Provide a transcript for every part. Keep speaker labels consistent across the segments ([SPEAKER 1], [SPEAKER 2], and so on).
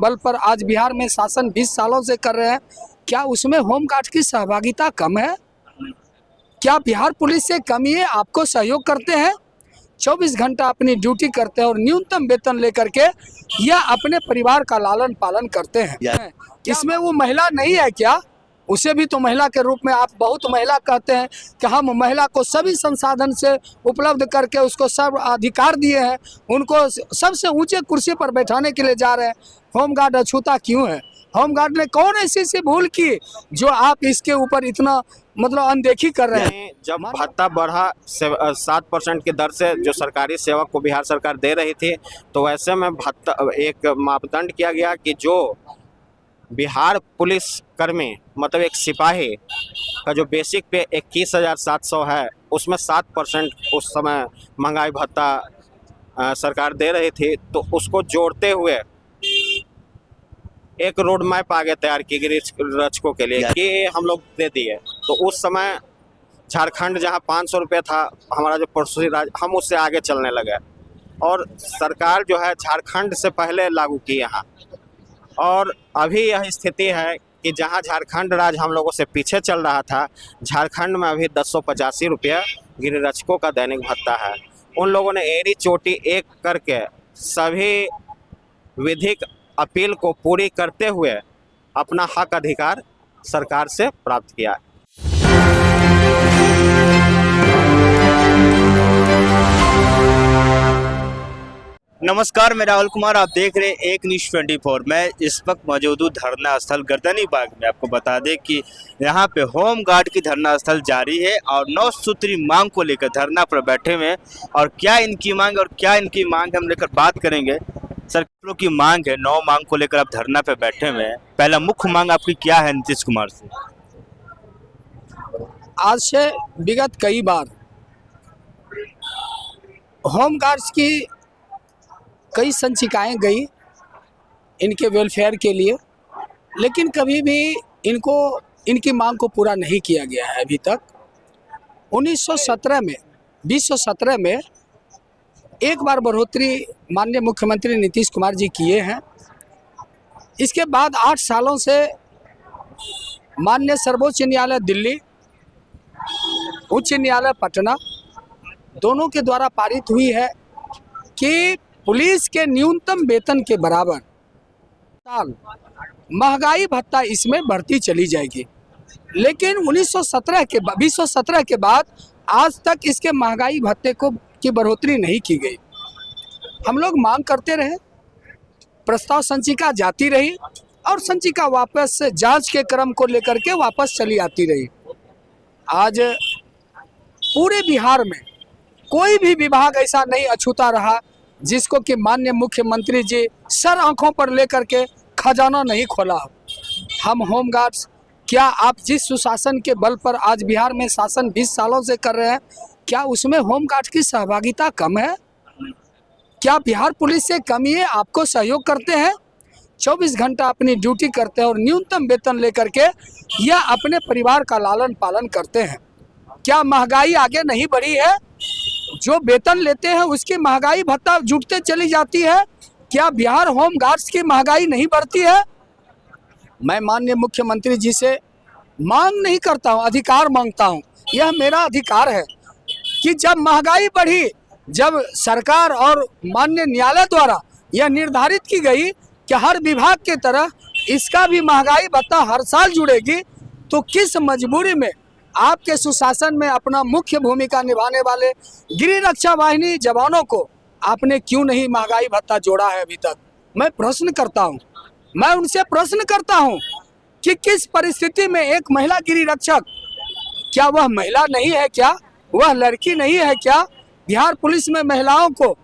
[SPEAKER 1] बल पर आज बिहार में शासन 20 सालों से कर रहे हैं, क्या उसमें होमगार्ड की सहभागिता कम है? क्या बिहार पुलिस से कम ये आपको सहयोग करते हैं? 24 घंटा अपनी ड्यूटी करते हैं और न्यूनतम वेतन लेकर के या अपने परिवार का लालन पालन करते हैं। इसमें वो महिला नहीं है क्या? उसे भी तो महिला के रूप में आप बहुत महिला कहते हैं कि हम महिला को सभी संसाधन से उपलब्ध करके उसको सब अधिकार दिए हैं, उनको सबसे ऊंचे कुर्सी पर बैठाने के लिए जा रहे हैं। होमगार्ड अछूता क्यों है? होमगार्ड ने कौन ऐसी भूल की जो आप इसके ऊपर इतना अनदेखी कर रहे हैं?
[SPEAKER 2] जब भत्ता बढ़ा 7% की दर से जो सरकारी सेवक को बिहार सरकार दे रही थी, तो वैसे में भत्ता एक मापदंड किया गया कि जो बिहार पुलिस कर्मी मतलब एक सिपाही का जो बेसिक पे 21,700 है, उसमें 7% उस समय महंगाई भत्ता सरकार दे रही थी, तो उसको जोड़ते हुए एक रोड मैप आगे तैयार की गई रक्षकों के लिए कि हम लोग दे दिए। तो उस समय झारखंड जहां 500 रुपये था, हमारा जो पड़ोसी राज्य, हम उससे आगे चलने लगे और सरकार जो है झारखंड से पहले लागू की यहाँ। और अभी यह स्थिति है कि जहां झारखंड राज्य हम लोगों से पीछे चल रहा था, झारखंड में अभी 1085 रुपये गिरिरक्षकों का दैनिक भत्ता है। उन लोगों ने एड़ी चोटी एक करके सभी विधिक अपील को पूरी करते हुए अपना हक अधिकार सरकार से प्राप्त किया।
[SPEAKER 3] नमस्कार, मैं राहुल कुमार, आप देख रहे हैं एक न्यूज़ 24। मैं इस वक्त मौजूद हूँ धरना स्थल गर्दनी बाग में। आपको बता दें कि यहाँ पे होम गार्ड की धरना स्थल जारी है और 9 सूत्री मांग को लेकर धरना पर बैठे हुए हैं। और क्या इनकी मांग और क्या इनकी मांग हम लेकर बात करेंगे। सर, लोग की मांग है, 9 मांग को लेकर आप धरना पे बैठे हुए हैं। पहला मुख्य मांग आपकी क्या है नीतीश कुमार से?
[SPEAKER 1] आज से विगत कई बार होम गार्ड्स की कई संचिकाएं गई इनके वेलफेयर के लिए, लेकिन कभी भी इनकी मांग को पूरा नहीं किया गया है अभी तक। 2017 में एक बार बढ़ोतरी माननीय मुख्यमंत्री नीतीश कुमार जी किए हैं। इसके बाद 8 सालों से माननीय सर्वोच्च न्यायालय दिल्ली, उच्च न्यायालय पटना दोनों के द्वारा पारित हुई है कि पुलिस के न्यूनतम वेतन के बराबर साल महंगाई भत्ता इसमें बढ़ती चली जाएगी। लेकिन 2017 के बाद आज तक इसके महंगाई भत्ते की बढ़ोतरी नहीं की गई। हम लोग मांग करते रहे, प्रस्ताव संचिका जाती रही और संचिका वापस जांच के क्रम को लेकर के वापस चली आती रही। आज पूरे बिहार में कोई भी विभाग ऐसा नहीं अछूता रहा जिसको कि माननीय मुख्यमंत्री जी सर आंखों पर लेकर के खजाना नहीं खोला। हम होमगार्ड्स, क्या आप जिस सुशासन के बल पर आज बिहार में शासन 20 सालों से कर रहे हैं, क्या उसमें होमगार्ड की सहभागिता कम है? क्या बिहार पुलिस से कम ये आपको सहयोग करते हैं? 24 घंटा अपनी ड्यूटी करते हैं और न्यूनतम वेतन लेकर के या अपने परिवार का लालन पालन करते हैं। क्या महंगाई आगे नहीं बढ़ी है? जो वेतन लेते हैं उसकी महंगाई भत्ता जुटते चली जाती है। क्या बिहार होम गार्ड्स की महंगाई नहीं बढ़ती है? मैं माननीय मुख्यमंत्री जी से मांग नहीं करता हूं, अधिकार मांगता हूं। यह मेरा अधिकार है कि जब महंगाई बढ़ी, जब सरकार और माननीय न्यायालय द्वारा यह निर्धारित की गई कि हर विभाग की तरह इसका भी महंगाई भत्ता हर साल जुड़ेगी, तो किस मजबूरी में आपके सुशासन में अपना मुख्य भूमिका निभाने वाले गृह रक्षा वाहिनी जवानों को आपने क्यों नहीं महंगाई भत्ता जोड़ा है अभी तक? मैं प्रश्न करता हूं, मैं उनसे प्रश्न करता हूं कि किस परिस्थिति में एक महिला गृह रक्षक, क्या वह महिला नहीं है? क्या वह लड़की नहीं है? क्या बिहार पुलिस में महिलाओं को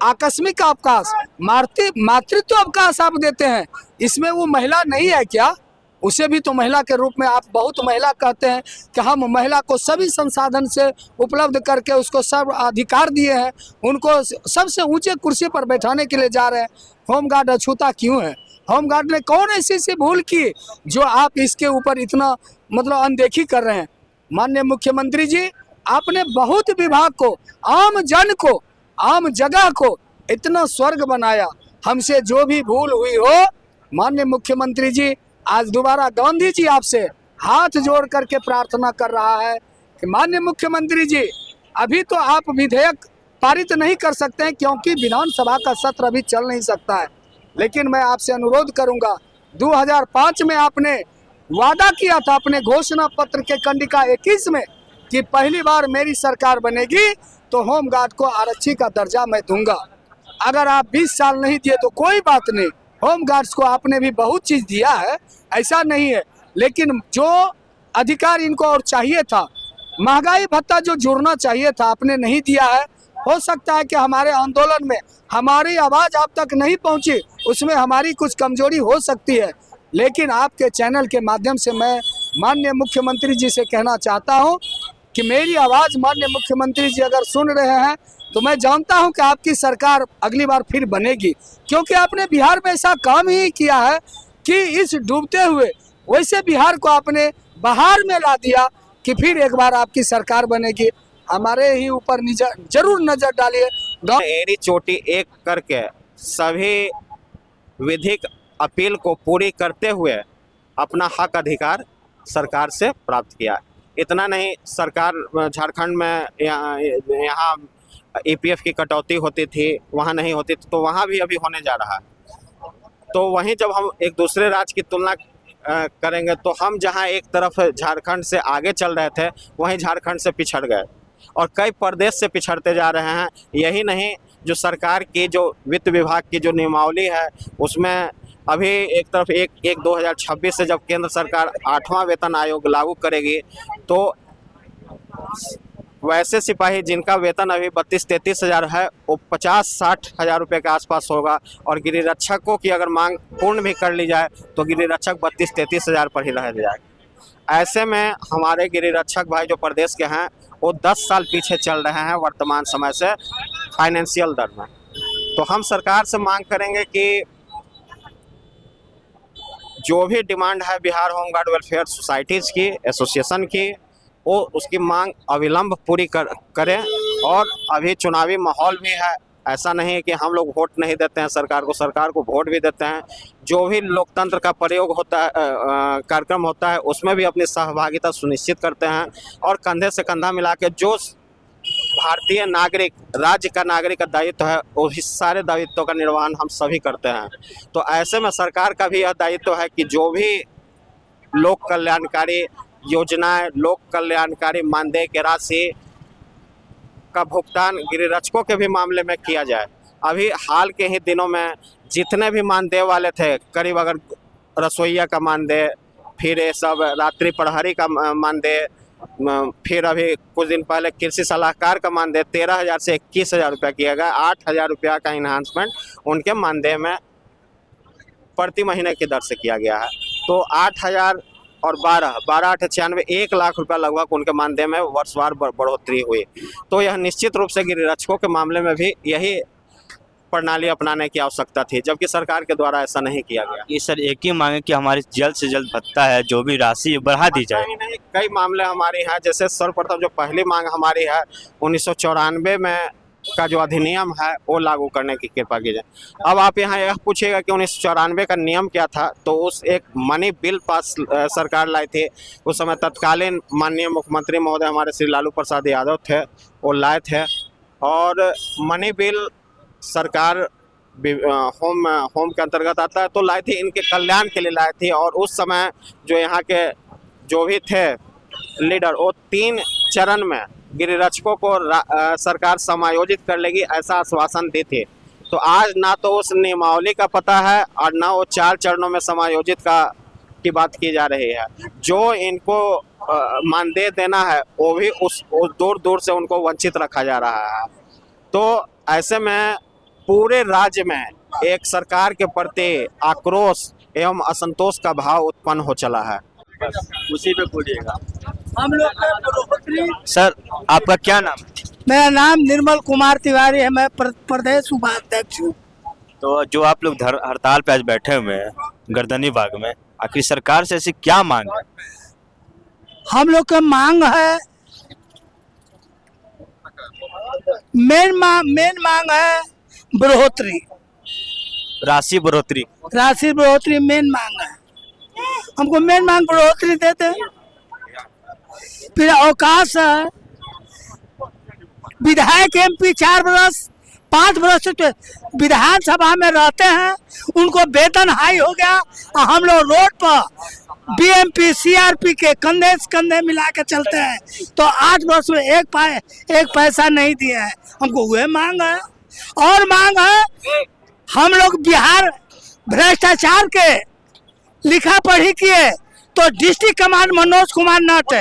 [SPEAKER 1] आकस्मिक अवकाश, मातृत्व अवकाश आप देते हैं, इसमें वो महिला नहीं है क्या? उसे भी तो महिला के रूप में आप बहुत महिला कहते हैं कि हम महिला को सभी संसाधन से उपलब्ध करके उसको सब अधिकार दिए हैं, उनको सबसे ऊंचे कुर्सी पर बैठाने के लिए जा रहे हैं। होमगार्ड अछूता क्यों है? होमगार्ड ने कौन ऐसी भूल की जो आप इसके ऊपर इतना अनदेखी कर रहे हैं? माननीय मुख्यमंत्री जी, आपने बहुत विभाग को, आम जन को, आम जगह को इतना स्वर्ग बनाया। हमसे जो भी भूल हुई हो माननीय मुख्यमंत्री जी आज दोबारा गांधी जी आपसे हाथ जोड़ करके प्रार्थना कर रहा है कि माननीय मुख्यमंत्री जी, अभी तो आप विधेयक पारित नहीं कर सकते हैं क्योंकि विधानसभा का सत्र अभी चल नहीं सकता है, लेकिन मैं आपसे अनुरोध करूंगा 2005 में आपने वादा किया था अपने घोषणा पत्र के कंडिका 21 में कि पहली बार मेरी सरकार बनेगी तो होमगार्ड को आरक्षी का दर्जा मैं दूंगा। अगर आप 20 साल नहीं दिए तो कोई बात नहीं, होमगार्ड्स को आपने भी बहुत चीज़ दिया है, ऐसा नहीं है, लेकिन जो अधिकार इनको और चाहिए था, महंगाई भत्ता जो जुड़ना चाहिए था आपने नहीं दिया है। हो सकता है कि हमारे आंदोलन में हमारी आवाज़ आप तक नहीं पहुंची, उसमें हमारी कुछ कमजोरी हो सकती है, लेकिन आपके चैनल के माध्यम से मैं माननीय मुख्यमंत्री जी से कहना चाहता हूं कि मेरी आवाज़ माननीय मुख्यमंत्री जी अगर सुन रहे हैं तो मैं जानता हूं कि आपकी सरकार अगली बार फिर बनेगी, क्योंकि आपने बिहार में ऐसा काम ही किया है कि इस डूबते हुए वैसे बिहार को आपने बहार में ला दिया कि फिर एक बार आपकी सरकार बनेगी। हमारे ही ऊपर जरूर नजर डालिए।
[SPEAKER 2] एड़ी चोटी एक करके सभी विधिक अपील को पूरी करते हुए अपना हक अधिकार सरकार से प्राप्त किया। इतना नहीं, सरकार झारखंड में यहाँ ईपीएफ की कटौती होती थी, वहाँ नहीं होती थी, तो वहाँ भी अभी होने जा रहा है। तो वहीं जब हम एक दूसरे राज्य की तुलना करेंगे तो हम जहाँ एक तरफ झारखंड से आगे चल रहे थे वहीं झारखंड से पिछड़ गए और कई प्रदेश से पिछड़ते जा रहे हैं। यही नहीं, जो सरकार की जो वित्त विभाग की जो नियमावली है उसमें अभी एक तरफ एक 2026 से जब केंद्र सरकार 8वां वेतन आयोग लागू करेगी तो वैसे सिपाही जिनका वेतन अभी 32-33 हज़ार है वो 50-60 हज़ार रुपये के आसपास होगा, और गिरिरक्षकों की अगर मांग पूर्ण भी कर ली जाए तो गिरिरक्षक 32-33 हज़ार पर ही रह जाएगा। ऐसे में हमारे गिरिरक्षक भाई जो प्रदेश के हैं वो 10 साल पीछे चल रहे हैं वर्तमान समय से फाइनेंशियल दर में। तो हम सरकार से मांग करेंगे कि जो भी डिमांड है बिहार होमगार्ड वेलफेयर सोसाइटीज़ की, एसोसिएशन की, वो उसकी मांग अविलंब पूरी करें। और अभी चुनावी माहौल भी है, ऐसा नहीं है कि हम लोग वोट नहीं देते हैं सरकार को वोट भी देते हैं। जो भी लोकतंत्र का प्रयोग होता है, कार्यक्रम होता है, उसमें भी अपनी सहभागिता सुनिश्चित करते हैं और कंधे से कंधा मिला के जो भारतीय नागरिक, राज्य का नागरिक का दायित्व है वो सारे दायित्वों का निर्वहन हम सभी करते हैं। तो ऐसे में सरकार का भी यह दायित्व है कि जो भी लोक कल्याणकारी योजनाएं, लोक कल्याणकारी मानदेय की राशि का भुगतान गिरिरक्षकों के भी मामले में किया जाए। अभी हाल के ही दिनों में जितने भी मानदेय वाले थे, करीब अगर रसोइया का मानदेय, फिर ये सब रात्रि प्रहरी का मानदेय, फिर अभी कुछ दिन पहले कृषि सलाहकार का मानदेय 13,000 से 21,000 रुपया किया गया। 8,000 रुपया का इन्हांसमेंट उनके मानदेय में प्रति महीने की दर से किया गया है। तो 8,000 और 12,896 1 लाख रुपया लगभग उनके मानदेय में वर्षवार बढ़ोतरी हुई। तो यह निश्चित रूप से गिरिरक्षकों के मामले में भी यही प्रणाली अपनाने की आवश्यकता थी, जबकि सरकार के द्वारा ऐसा नहीं किया गया।
[SPEAKER 3] ये सर एक ही मांग है कि हमारी जल्द से जल्द भत्ता है जो भी राशि बढ़ा दी जाए।
[SPEAKER 2] नहीं, कई मामले हमारे हैं। जैसे सर्वप्रथम जो पहली मांग हमारी है 1994 में का जो अधिनियम है वो लागू करने की कृपा कीजिए। अब आप यहाँ यह पूछिएगा कि 1994 का नियम क्या था, तो उस एक मनी बिल पास सरकार लाई थी। उस समय तत्कालीन माननीय मुख्यमंत्री महोदय हमारे श्री लालू प्रसाद यादव थे, वो लाए थे। और मनी बिल सरकार होम के अंतर्गत आता है, तो लाई थी, इनके कल्याण के लिए लाई थी। और उस समय जो यहाँ के जो भी थे लीडर, वो 3 चरण में गिरिरक्षकों को सरकार समायोजित कर लेगी ऐसा आश्वासन दी थी। तो आज ना तो उस नियमावली का पता है और ना वो 4 चरणों में समायोजित की बात की जा रही है। जो इनको मानदेय देना है वो भी उस दूर दूर से उनको वंचित रखा जा रहा है। तो ऐसे में पूरे राज्य में एक सरकार के प्रति आक्रोश एवं असंतोष का भाव उत्पन्न हो चला है।
[SPEAKER 3] उसी पे बोलिएगा।
[SPEAKER 1] हम लोग
[SPEAKER 3] सर आपका क्या नाम है?
[SPEAKER 4] मेरा नाम निर्मल कुमार तिवारी है, मैं प्रदेश उपाध्यक्ष हूँ।
[SPEAKER 3] तो जो आप लोग हड़ताल पे आज बैठे हुए हैं गर्दनी बाग में, आखिर सरकार से ऐसी क्या मांग है?
[SPEAKER 4] हम लोग का मांग है, मेन मांग है बढ़ोतरी।
[SPEAKER 3] राशि बढ़ोतरी।
[SPEAKER 4] राशि बढ़ोतरी मेन मांग है, हमको मेन मांग बढ़ोतरी देते। फिर अवकाश है, विधायक MP 4 वर्ष 5 वर्ष तो विधानसभा में रहते हैं, उनको वेतन हाई हो गया और हम लोग रोड पर BMP CRP के कंधे से कंधे मिला के चलते हैं, तो 8 वर्ष में एक पैसा नहीं दिए हैं। हमको वह मांग है। और मांग है, हम लोग बिहार भ्रष्टाचार के लिखा पढ़ी किए तो डिस्ट्रिक्ट कमांड मनोज कुमार नट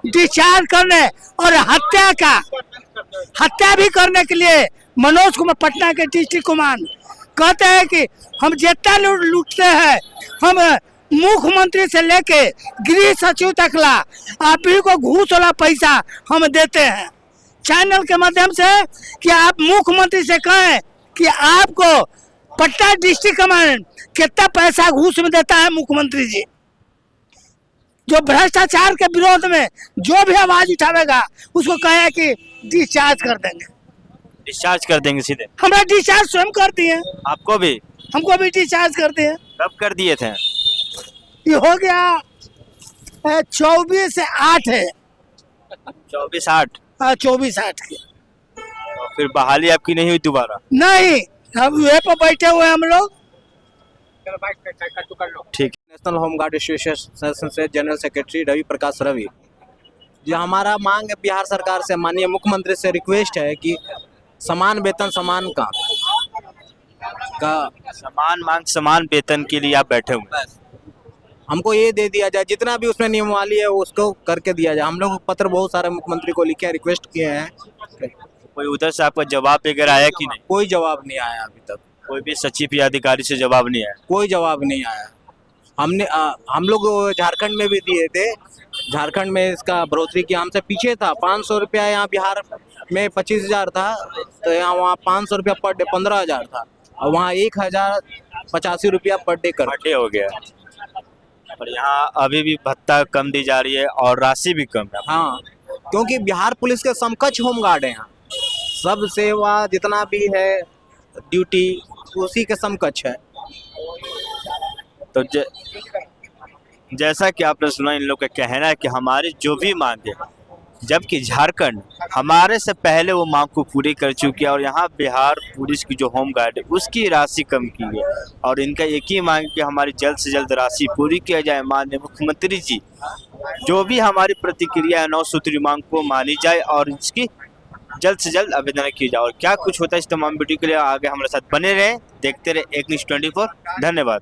[SPEAKER 4] डिस्चार्ज करने और हत्या भी करने के लिए मनोज कुमार पटना के डिस्ट्रिक्ट कमांड कहते हैं कि हम जितना लूटते हैं, हम मुख्यमंत्री से लेके गृह सचिव तक ला आप ही को घूस वाला पैसा हम देते हैं चैनल के माध्यम से, कि आप मुख्यमंत्री से कहें कि आपको पटना डिस्ट्रिक्ट कमांड कितना पैसा घूस में देता है मुख्यमंत्री जी। जो भ्रष्टाचार के विरोध में जो भी आवाज उठावेगा उसको कहे कि डिस्चार्ज कर देंगे।
[SPEAKER 3] डिस्चार्ज कर देंगे सीधे?
[SPEAKER 4] हमरा डिस्चार्ज स्वयं कर दिए।
[SPEAKER 3] आपको भी?
[SPEAKER 4] हमको भी डिस्चार्ज कर दिए।
[SPEAKER 3] कब कर दिए थे?
[SPEAKER 4] ये हो गया 24/8 है।
[SPEAKER 3] 24/8?
[SPEAKER 4] 24/8 की।
[SPEAKER 3] तो फिर बहाली आपकी नहीं हुई दोबारा?
[SPEAKER 4] नहीं, हम वहाँ पर बैठे हुए हम लोग।
[SPEAKER 3] ठीक।
[SPEAKER 2] नेशनल होमगार्ड एसोसिएशन से जनरल सेक्रेटरी रवि प्रकाश रवि। जो हमारा मांग है बिहार सरकार से, माननीय मुख्यमंत्री से रिक्वेस्ट है कि समान वेतन समान काम का
[SPEAKER 3] समान मांग समान वेतन के लिए आप बैठे हुए हैं।
[SPEAKER 2] हमको ये दे दिया जाए, जितना भी उसमें नियमावली है उसको करके दिया जाए। हम लोग पत्र बहुत सारे मुख्यमंत्री को लिखे, रिक्वेस्ट किए हैं।
[SPEAKER 3] कोई उधर से आपका जवाब वगैरह आया कि नहीं?
[SPEAKER 2] कोई जवाब नहीं आया अभी तक।
[SPEAKER 3] कोई भी सचिव या अधिकारी से जवाब नहीं आया?
[SPEAKER 2] कोई जवाब नहीं आया। हम लोग झारखंड में भी दिए थे, झारखंड में इसका बढ़ोतरी किया, हमसे पीछे था। 500 रुपया यहाँ बिहार में 25,000 था, तो यहाँ वहाँ 500 रुपया पर डे 15,000 था, और वहाँ 1,085 रुपया पर डे
[SPEAKER 3] हो गया। और यहाँ अभी भी भत्ता कम दी जा रही है और राशि भी कम है।
[SPEAKER 2] हाँ, क्योंकि बिहार पुलिस के समकक्ष होमगार्ड है यहाँ, सब सेवा जितना भी है ड्यूटी उसी के समकक्ष है।
[SPEAKER 3] तो जैसा कि आपने सुना, इन लोग का कहना है कि हमारी जो भी मांग है, जबकि झारखंड हमारे से पहले वो मांग को पूरी कर चुकी है और यहाँ बिहार पुलिस की जो होमगार्ड है उसकी राशि कम की है, और इनका एक ही मांग कि हमारी जल्द से जल्द राशि पूरी किया जाए। माननीय मुख्यमंत्री जी जो भी हमारी प्रतिक्रिया है 9 सूत्री मांग को मानी जाए और इसकी जल्द से जल्द आवेदन की जाए। और क्या कुछ होता है इस तमाम वीडियो के लिए आगे हमारे साथ बने रहें, देखते रहे एक न्यूज़ 24। धन्यवाद।